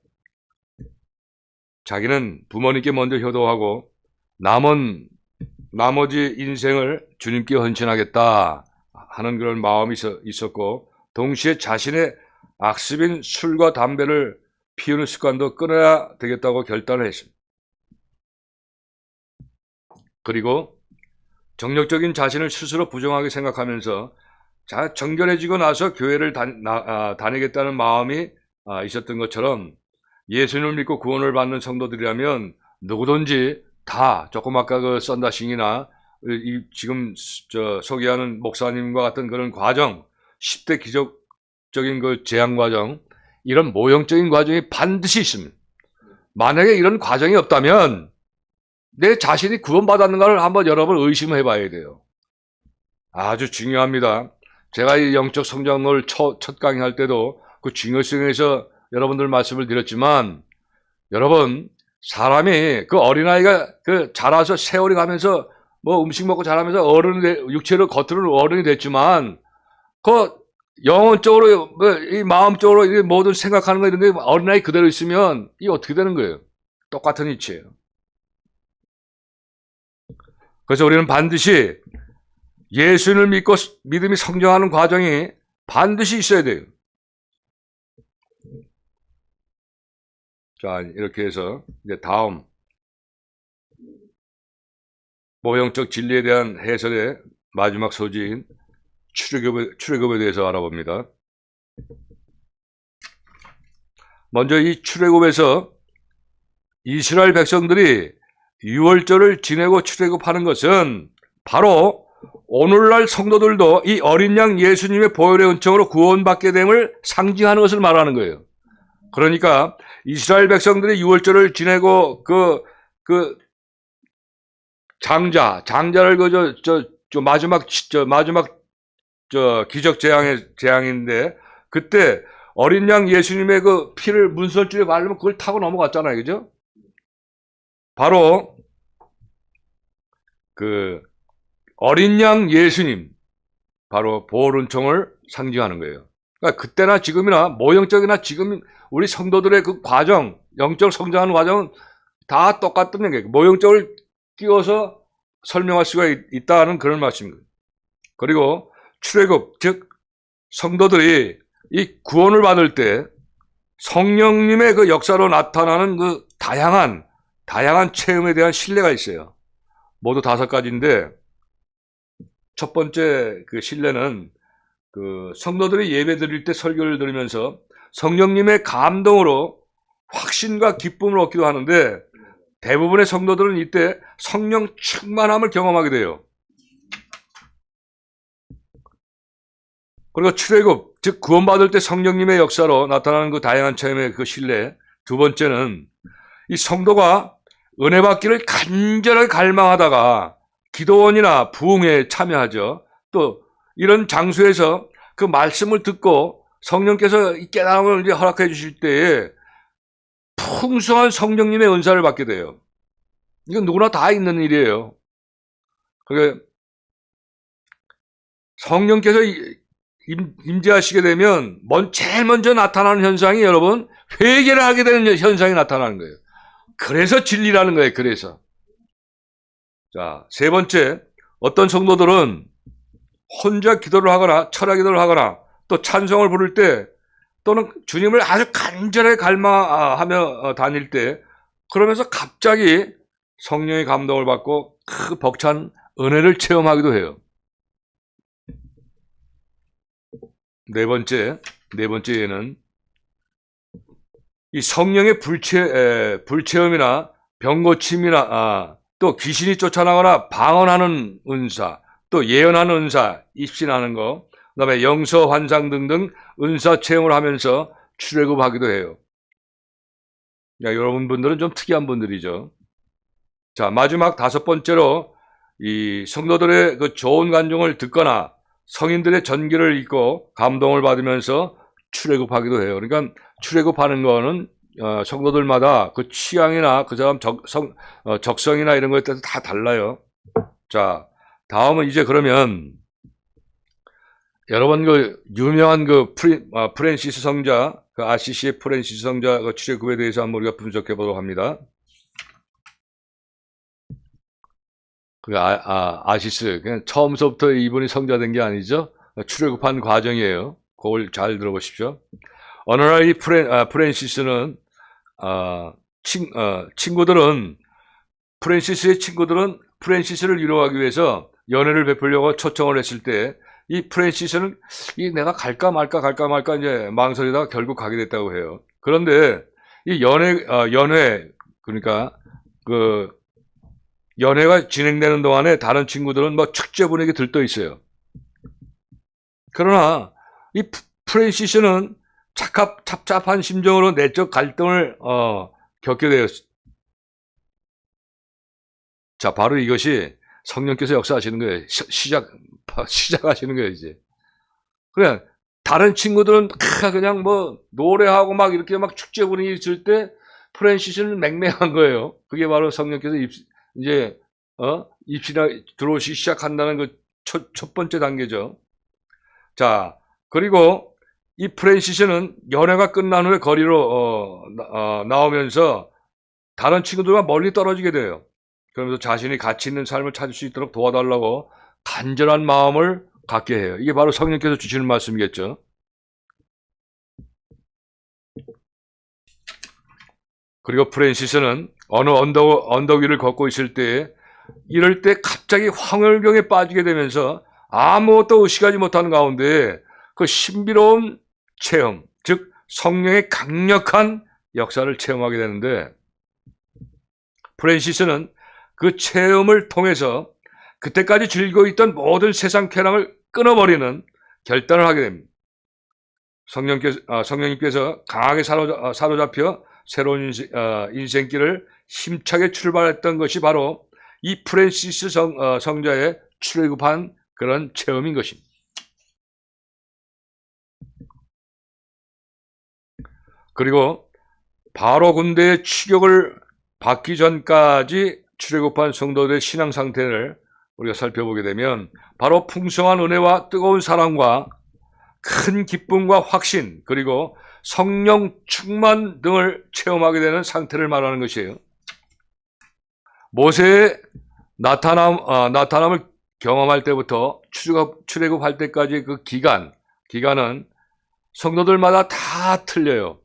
[SPEAKER 1] 자기는 부모님께 먼저 효도하고 나머지 인생을 주님께 헌신하겠다 하는 그런 마음이 있었고, 동시에 자신의 악습인 술과 담배를 피우는 습관도 끊어야 되겠다고 결단을 했습니다. 그리고 정력적인 자신을 스스로 부정하게 생각하면서 정결해지고 나서 교회를 다니겠다는 마음이 있었던 것처럼 예수님을 믿고 구원을 받는 성도들이라면 누구든지 다 조금 아까 그 썬다싱이나 지금 소개하는 목사님과 같은 그런 과정, 10대 기적적인 그 재앙 과정, 이런 모형적인 과정이 반드시 있습니다. 만약에 이런 과정이 없다면 내 자신이 구원받았는가를 한번 여러분 의심해 봐야 돼요. 아주 중요합니다. 제가 이 영적 성장을 첫 강의할 때도 그 중요성에서 여러분들 말씀을 드렸지만, 여러분, 사람이 그 어린아이가 그 자라서 세월이 가면서 뭐 음식 먹고 자라면서 육체로 겉으로는 어른이 됐지만, 그 영혼적으로, 이 마음적으로 이 모든 생각하는 거 이런 게 어린아이 그대로 있으면 이게 어떻게 되는 거예요? 똑같은 이치예요. 그래서 우리는 반드시 예수님을 믿고 믿음이 성장하는 과정이 반드시 있어야 돼요. 자, 이렇게 해서 이제 다음 모형적 진리에 대한 해설의 마지막 소지인 출애굽에 대해서 알아봅니다. 먼저 이 출애굽에서 이스라엘 백성들이 유월절을 지내고 출애굽하는 것은 바로 오늘날 성도들도 이 어린 양 예수님의 보혈의 은총으로 구원받게 됨을 상징하는 것을 말하는 거예요. 그러니까 이스라엘 백성들이 유월절을 지내고 장자를 마지막 기적 재앙인데, 그때 어린 양 예수님의 그 피를 문설주에 바르면 그걸 타고 넘어갔잖아요. 그죠? 바로 그 어린 양 예수님, 바로 보혈 은총을 상징하는 거예요. 그러니까 그때나 지금이나 모형적이나 지금 우리 성도들의 그 과정, 영적 성장하는 과정은 다 똑같다는 게 모형적을 끼워서 설명할 수가 있다는 그런 말씀입니다. 그리고 출애굽, 즉 성도들이 이 구원을 받을 때 성령님의 그 역사로 나타나는 그 다양한 체험에 대한 신뢰가 있어요. 모두 5가지인데, 첫 번째 그 신뢰는 그 성도들이 예배 드릴 때 설교를 들으면서 성령님의 감동으로 확신과 기쁨을 얻기도 하는데, 대부분의 성도들은 이때 성령 충만함을 경험하게 돼요. 그리고 출애굽, 즉 구원받을 때 성령님의 역사로 나타나는 그 다양한 체험의 그 신뢰. 두 번째는 이 성도가 은혜 받기를 간절하게 갈망하다가 기도원이나 부흥에 참여하죠. 또 이런 장소에서 그 말씀을 듣고 성령께서 이 깨달음을 이제 허락해 주실 때에 풍성한 성령님의 은사를 받게 돼요. 이건 누구나 다 있는 일이에요. 그게 성령께서 임재하시게 되면 제일 먼저 나타나는 현상이, 여러분, 회개를 하게 되는 현상이 나타나는 거예요. 그래서 진리라는 거예요. 그래서. 자, 세 번째, 어떤 성도들은 혼자 기도를 하거나 철학 기도를 하거나 또 찬송을 부를 때 또는 주님을 아주 간절하게 갈망하며 다닐 때, 그러면서 갑자기 성령의 감동을 받고 그 벅찬 은혜를 체험하기도 해요. 네 번째에는 이 성령의 불체험이나 병고침이나 또 귀신이 쫓아나거나 방언하는 은사, 또 예언하는 은사, 입신하는 거, 그 다음에 영서 환상 등등 은사 체험을 하면서 출애굽하기도 해요. 여러분들은 좀 특이한 분들이죠. 자, 마지막 5번째로 이 성도들의 그 좋은 간증을 듣거나 성인들의 전기를 읽고 감동을 받으면서 출애굽하기도 해요. 그러니까 출애굽하는 거는 성도들마다 그 취향이나 그 사람 적성이나 이런 거에 따라서 다 달라요. 자, 다음은 이제 그러면 여러분 그 유명한 그 프랜시스 성자, 그 RCC의 프랜시스 성자 그 출애굽에 대해서 한번 우리가 분석해 보도록 합니다. 그 아시스, 그냥 처음서부터 이분이 성자된 게 아니죠. 출애굽한 과정이에요. 그걸 잘 들어보십시오. 어느 날 이 프랜시스는 프랜시스의 친구들은 프랜시스를 위로하기 위해서 연회를 베풀려고 초청을 했을 때 이 프랜시스는 내가 갈까 말까 이제 망설이다가 결국 가게 됐다고 해요. 그런데 이 연회 그러니까 그 연회가 진행되는 동안에 다른 친구들은 뭐 축제 분위기 들떠 있어요. 그러나 이 프랜시스는 착잡한 심정으로 내적 갈등을 겪게 되었습니다. 자, 바로 이것이 성령께서 역사하시는 거예요. 시작하시는 거예요, 이제. 그래, 다른 친구들은 그냥 뭐 노래하고 막 이렇게 막 축제 분위기 있을 때 프랜시스는 맹맹한 거예요. 그게 바로 성령께서 입시나 들어오시 시작한다는 그 첫 번째 단계죠. 자, 그리고 이 프랜시스는 연회가 끝난 후에 거리로 나오면서 다른 친구들과 멀리 떨어지게 돼요. 그러면서 자신이 가치 있는 삶을 찾을 수 있도록 도와달라고 간절한 마음을 갖게 해요. 이게 바로 성령께서 주시는 말씀이겠죠. 그리고 프랜시스는 어느 언덕 위를 걷고 있을 때 이럴 때 갑자기 황홀경에 빠지게 되면서 아무것도 의식하지 못하는 가운데 그 신비로운 체험, 즉 성령의 강력한 역사를 체험하게 되는데 프랜시스는 그 체험을 통해서 그때까지 즐기고 있던 모든 세상 쾌락을 끊어버리는 결단을 하게 됩니다. 성령님께서 강하게 사로잡혀 새로운 인생길을 힘차게 출발했던 것이 바로 이 프랜시스 성자의 출애굽한 그런 체험인 것입니다. 그리고 바로 군대의 추격을 받기 전까지 출애굽한 성도들의 신앙 상태를 우리가 살펴보게 되면 바로 풍성한 은혜와 뜨거운 사랑과 큰 기쁨과 확신 그리고 성령 충만 등을 체험하게 되는 상태를 말하는 것이에요. 모세의 나타남을 경험할 때부터 출애굽할 때까지 그 기간은 성도들마다 다 틀려요.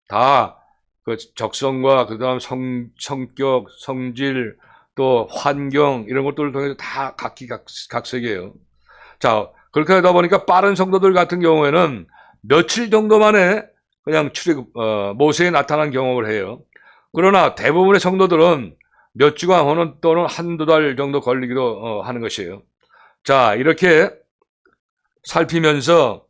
[SPEAKER 1] 다 그 적성과 그다음 성격, 성질, 또 환경 이런 것들을 통해서 다 각기각색이에요. 자, 그렇게 하다 보니까 빠른 성도들 같은 경우에는 며칠 정도 만에 그냥 모세에 나타난 경험을 해요. 그러나 대부분의 성도들은 몇 주간 또는 한두 달 정도 걸리기도 하는 것이에요. 자, 이렇게 살피면서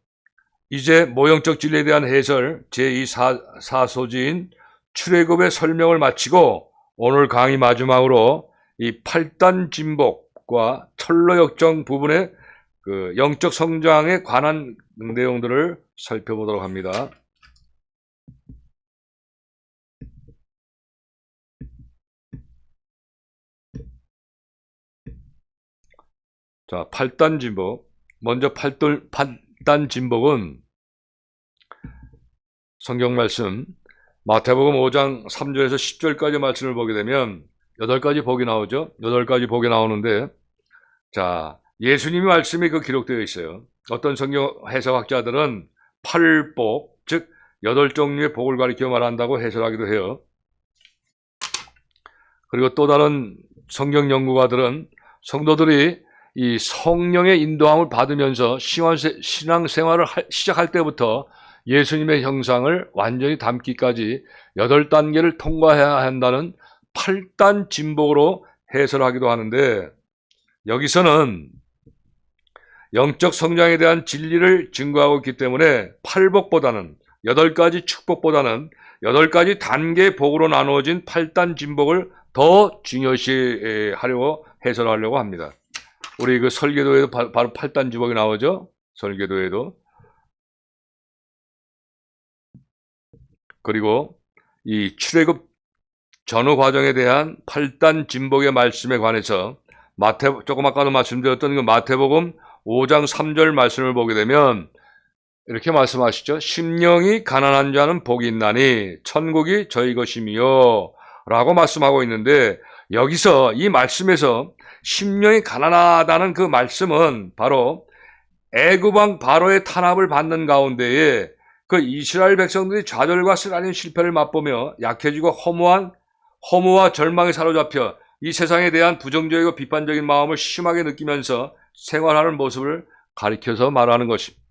[SPEAKER 1] 이제 모형적 진리에 대한 해설 제2사소지인 출애굽의 설명을 마치고 오늘 강의 마지막으로 이 8단 진복과 철로 역정 부분의 그 영적 성장에 관한 내용들을 살펴보도록 합니다. 자, 8단 진복. 먼저 8단 진복은 성경 말씀 마태복음 5장 3절에서 10절까지 말씀을 보게 되면 8가지 복이 나오죠. 8가지 복이 나오는데 자, 예수님의 말씀이 그 기록되어 있어요. 어떤 성경 해석학자들은 8복, 즉 8종류의 복을 가리켜 말한다고 해석하기도 해요. 그리고 또 다른 성경 연구가들은 성도들이 이 성령의 인도함을 받으면서 신앙생활을 시작할 때부터 예수님의 형상을 완전히 담기까지 8단계를 통과해야 한다는 8단 진복으로 해설하기도 하는데 여기서는 영적 성장에 대한 진리를 증거하고 있기 때문에 8복보다는 8가지 축복보다는 8가지 단계의 복으로 나누어진 8단 진복을 더 중요시하려고 해설하려고 합니다. 우리 그 설계도에도 바로 8단 진복이 나오죠. 설계도에도. 그리고 이 출애굽 전후 과정에 대한 8단 진복의 말씀에 관해서 조금 아까도 말씀드렸던 그 마태복음 5장 3절 말씀을 보게 되면 이렇게 말씀하시죠. 심령이 가난한 자는 복이 있나니 천국이 저희 것이며 라고 말씀하고 있는데 여기서 이 말씀에서 심령이 가난하다는 그 말씀은 바로 애굽왕 바로의 탄압을 받는 가운데에 그 이스라엘 백성들이 좌절과 쓰라린 실패를 맛보며 약해지고 허무와 절망에 사로잡혀 이 세상에 대한 부정적이고 비판적인 마음을 심하게 느끼면서 생활하는 모습을 가리켜서 말하는 것입니다.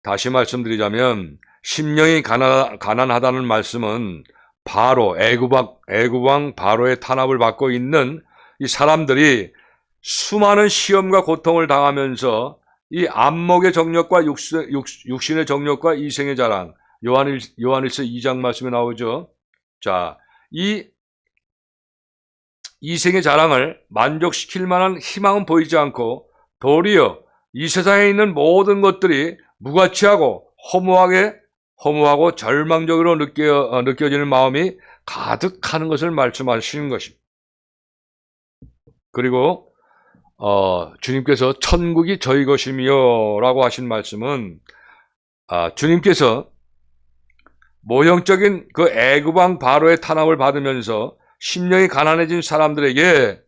[SPEAKER 1] 다시 말씀드리자면 심령이 가난하다는 말씀은 바로 애굽왕 바로의 탄압을 받고 있는 이 사람들이 수많은 시험과 고통을 당하면서 이 안목의 정욕과 육신의 정욕과 이생의 자랑, 요한일서 2장 말씀에 나오죠. 자, 이 이생의 자랑을 만족시킬 만한 희망은 보이지 않고 도리어 이 세상에 있는 모든 것들이 무가치하고 허무하고 절망적으로 느껴지는 마음이 가득하는 것을 말씀하시는 것입니다. 그리고 주님께서 천국이 저희 것이며 라고 하신 말씀은 주님께서 모형적인 그 애굽왕 바로의 탄압을 받으면서 심령이 가난해진 사람들에게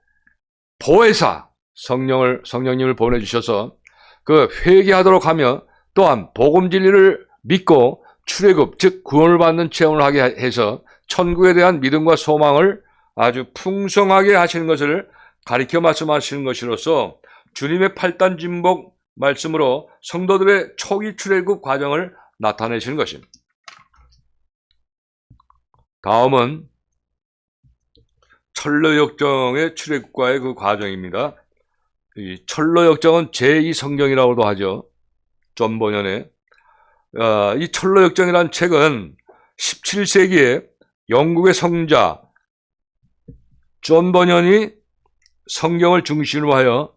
[SPEAKER 1] 보혜사 성령님을 보내주셔서 그 회개하도록 하며 또한 복음 진리를 믿고 출애굽 즉 구원을 받는 체험을 하게 해서 천국에 대한 믿음과 소망을 아주 풍성하게 하시는 것을 가리켜 말씀하시는 것이로서 주님의 팔단진복 말씀으로 성도들의 초기 출애굽 과정을 나타내시는 것입니다. 다음은 철로역정의 출애굽과의 그 과정입니다. 이 철로역정은 제2성경이라고도 하죠. 존 버년의 이 철로역정이라는 책은 17세기에 영국의 성자 존 버년이 성경을 중심으로 하여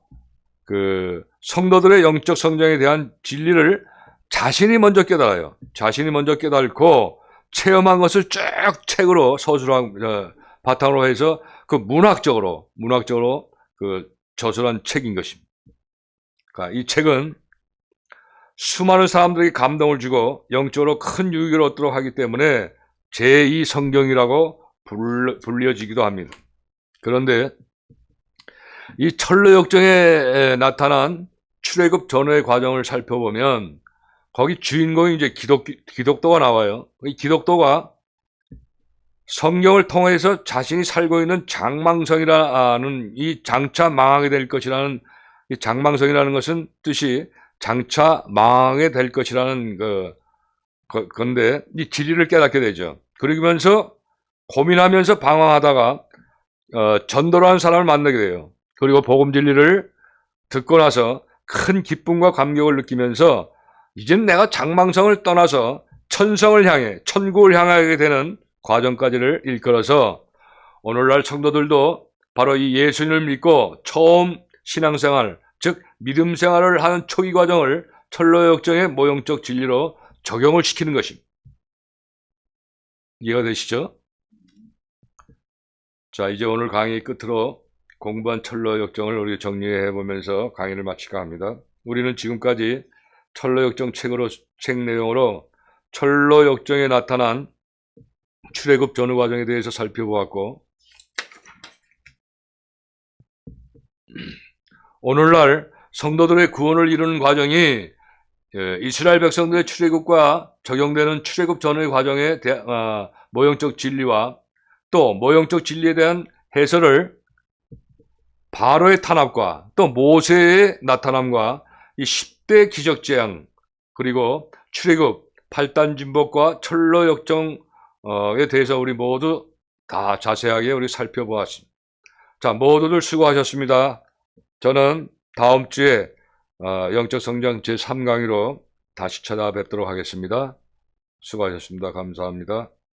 [SPEAKER 1] 그 성도들의 영적 성장에 대한 진리를 자신이 먼저 깨달아요. 자신이 먼저 깨달고 체험한 것을 쭉 책으로 바탕으로 해서 그 문학적으로 그 저술한 책인 것입니다. 그러니까 이 책은 수많은 사람들에게 감동을 주고 영적으로 큰 유익을 얻도록 하기 때문에 제2성경이라고 불려지기도 합니다. 그런데 이 철로역정에 나타난 출애굽 전후의 과정을 살펴보면 거기 주인공이 이제 기독도가 나와요. 이 기독도가 성경을 통해서 자신이 살고 있는 장망성이라는 이 장차 망하게 될 것이라는 이 장망성이라는 것은 뜻이 장차 망하게 될 것이라는 건데 이 진리를 깨닫게 되죠. 그러면서 고민하면서 방황하다가 전도를 하는 사람을 만나게 돼요. 그리고 복음 진리를 듣고 나서 큰 기쁨과 감격을 느끼면서 이제는 내가 장망성을 떠나서 천성을 향해 천국을 향하게 되는 과정까지를 일컬어서 오늘날 성도들도 바로 이 예수님을 믿고 처음 신앙생활 즉 믿음 생활을 하는 초기 과정을 철로역정의 모형적 진리로 적용을 시키는 것입니다. 이해가 되시죠? 자, 이제 오늘 강의 끝으로 공부한 철로역정을 우리 정리해 보면서 강의를 마칠까 합니다. 우리는 지금까지 철로역정 책 내용으로 철로역정에 나타난 출애굽 전후 과정에 대해서 살펴보았고 오늘날 성도들의 구원을 이루는 과정이 이스라엘 백성들의 출애굽과 적용되는 출애굽 전후의 과정의 모형적 진리와 또 모형적 진리에 대한 해설을 바로의 탄압과 또 모세의 나타남과 이 10대 기적재앙 그리고 출애굽 8단 진복과 철로역정에 대해서 우리 모두 다 자세하게 우리 살펴보았습니다. 자, 모두들 수고하셨습니다. 저는 다음 주에 영적 성장 제3강의로 다시 찾아뵙도록 하겠습니다. 수고하셨습니다. 감사합니다.